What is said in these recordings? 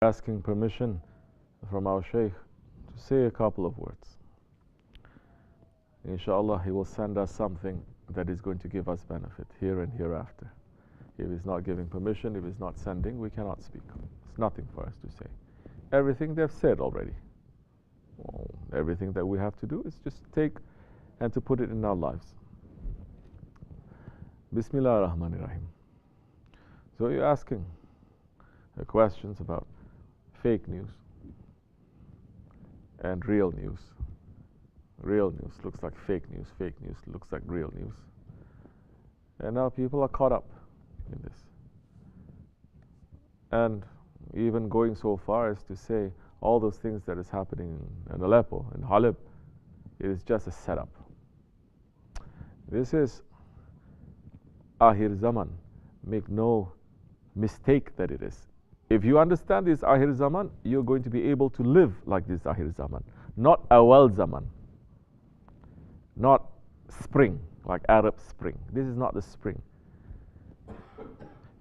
asking permission from our Shaykh to say a couple of words. Inshallah, he will send us something that is going to give us benefit here and hereafter. If he's not giving permission, if he's not sending, we cannot speak. It's nothing for us to say. Everything they've said already. Everything that we have to do is just take and to put it in our lives. Bismillah ar-Rahman ar-Rahim. So you're asking questions about fake news and real news. Real news looks like fake news looks like real news. And now people are caught up in this. And even going so far as to say all those things that is happening in Aleppo, in Halab, it is just a setup. This is Akhir Zaman. Make no mistake that it is. If you understand this Akhir Zaman, you're going to be able to live like this Akhir Zaman. Not Awwal Zaman. Not spring, like Arab spring. This is not the spring.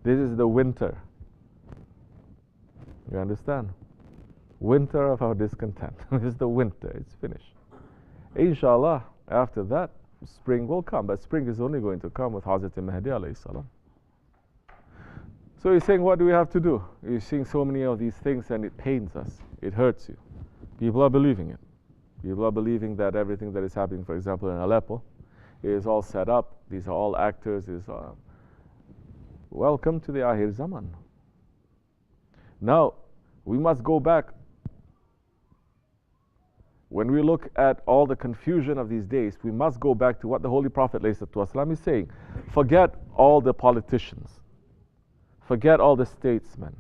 This is the winter. You understand? Winter of our discontent. This is the winter. It's finished. Inshallah, after that, spring will come. But spring is only going to come with Hazrat Mahdi alayhi salam. So he's saying, what do we have to do? You're seeing so many of these things and it pains us. It hurts you. People are believing it. People are believing that everything that is happening, for example, in Aleppo, is all set up. These are all actors. Welcome to the Akhir Zaman. Now, we must go back. When we look at all the confusion of these days, we must go back to what the Holy Prophet ﷺ is saying. Forget all the politicians. Forget all the statesmen.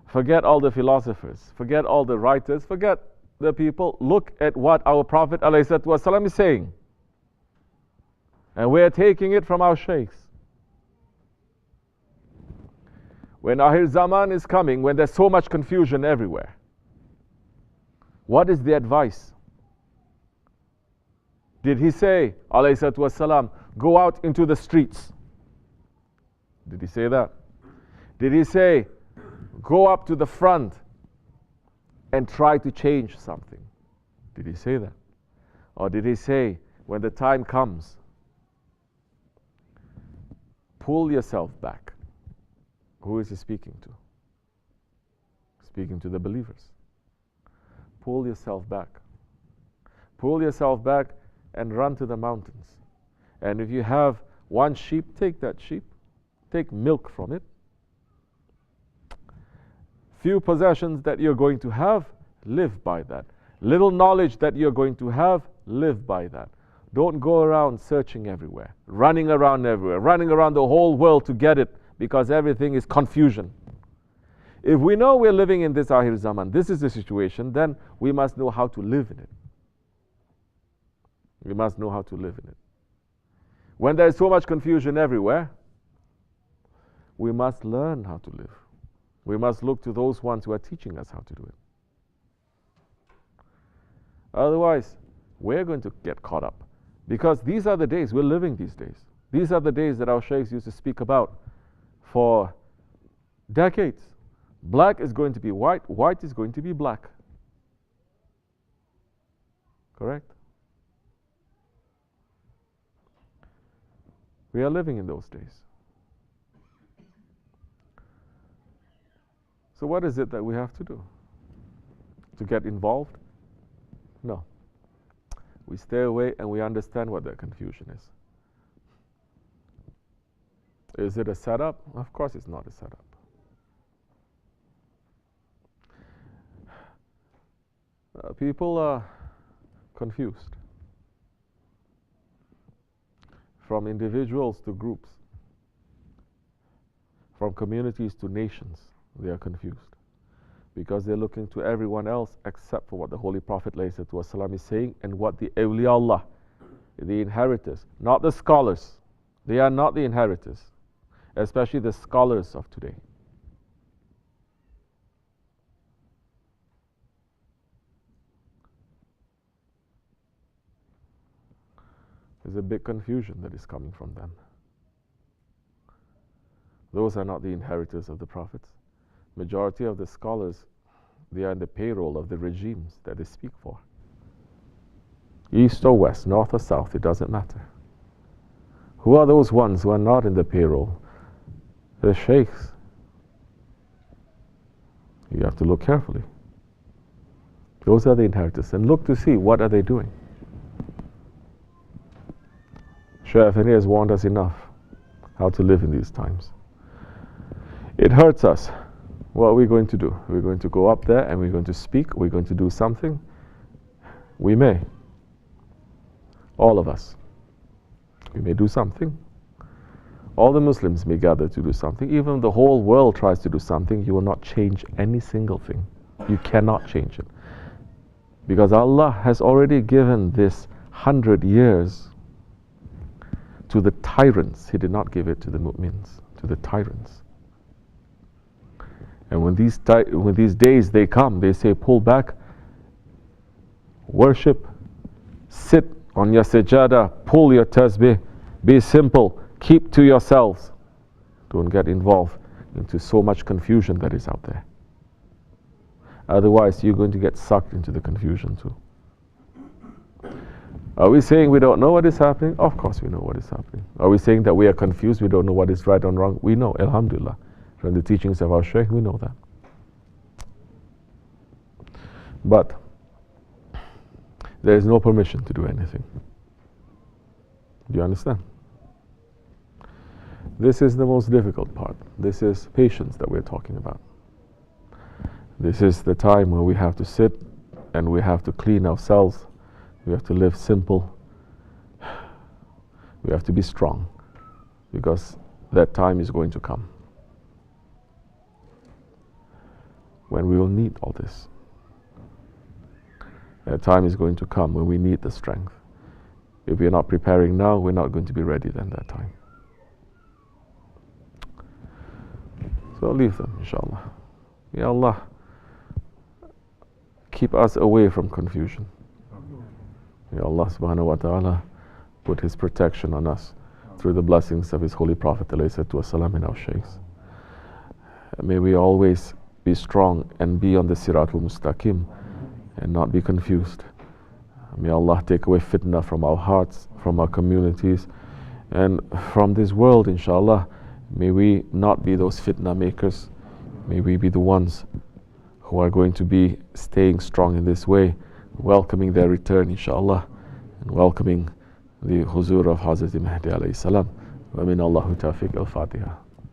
Forget all the philosophers. Forget all the writers. Forget the people. Look at what our Prophet ﷺ is saying. And we are taking it from our sheikhs. When Akhir Zaman is coming, when there's so much confusion everywhere, what is the advice? Did he say, ﷺ, go out into the streets? Did he say that? Did he say, go up to the front and try to change something? Did he say that? Or did he say, when the time comes, pull yourself back? Who is he speaking to? Speaking to the believers. Pull yourself back. Pull yourself back and run to the mountains. And if you have one sheep, take that sheep. Take milk from it. Few possessions that you're going to have, live by that. Little knowledge that you're going to have, live by that. Don't go around searching everywhere, running around everywhere, running around the whole world to get it, because everything is confusion. If we know we're living in this Akhir Zaman, this is the situation, then we must know how to live in it. We must know how to live in it. When there is so much confusion everywhere, we must learn how to live. We must look to those ones who are teaching us how to do it. Otherwise, we're going to get caught up. Because these are the days, we're living these days. These are the days that our sheikhs used to speak about for decades. Black is going to be white, white is going to be black. Correct? We are living in those days. So what is it that we have to do? To get involved? No. We stay away and we understand what that confusion is. Is it a setup? Of course it's not a setup. People are confused. From individuals to groups. From communities to nations. They are confused because they're looking to everyone else except for what the Holy Prophet ﷺ is saying and what the Awliya Allah, the inheritors, not the scholars. They are not the inheritors, especially the scholars of today. There's a big confusion that is coming from them. Those are not the inheritors of the prophets. Majority of the scholars, they are in the payroll of the regimes that they speak for. East or west, north or south, it doesn't matter. Who are those ones who are not in the payroll? The sheikhs. You have to look carefully. Those are the inheritors. And look to see what are they doing. Shaykh has warned us enough how to live in these times. It hurts us. What are we going to do? We're going to go up there and we're going to speak. We're going to do something. We may. All of us. We may do something. All the Muslims may gather to do something. Even the whole world tries to do something, you will not change any single thing. You cannot change it. Because Allah has already given this 100 years to the tyrants. He did not give it to the mu'mins, to the tyrants. And when these days they come, they say, pull back, worship, sit on your sajada, pull your tasbih, be simple, keep to yourselves. Don't get involved into so much confusion that is out there. Otherwise, you're going to get sucked into the confusion too. Are we saying we don't know what is happening? Of course we know what is happening. Are we saying that we are confused, we don't know what is right and wrong? We know, alhamdulillah. From the teachings of our Shaykh, we know that. But there is no permission to do anything. Do you understand? This is the most difficult part. This is patience that we're talking about. This is the time where we have to sit and we have to clean ourselves. We have to live simple. We have to be strong, because that time is going to come when we will need all this. That time is going to come when we need the strength. If we are not preparing now, we're not going to be ready then that time. So leave them, inshallah. Ya Allah, keep us away from confusion. Ya Allah subhanahu wa ta'ala put His protection on us through the blessings of His Holy Prophet ﷺ and our sheikhs. May we always be strong and be on the Siratul Mustaqim and not be confused. May Allah take away fitna from our hearts, from our communities, and from this world, inshallah. May we not be those fitna makers. May we be the ones who are going to be staying strong in this way, welcoming their return, inshallah, and welcoming the huzur of Hazrat Mahdi alayhi salam. Wa min Allahu tawfiq al-Fatiha.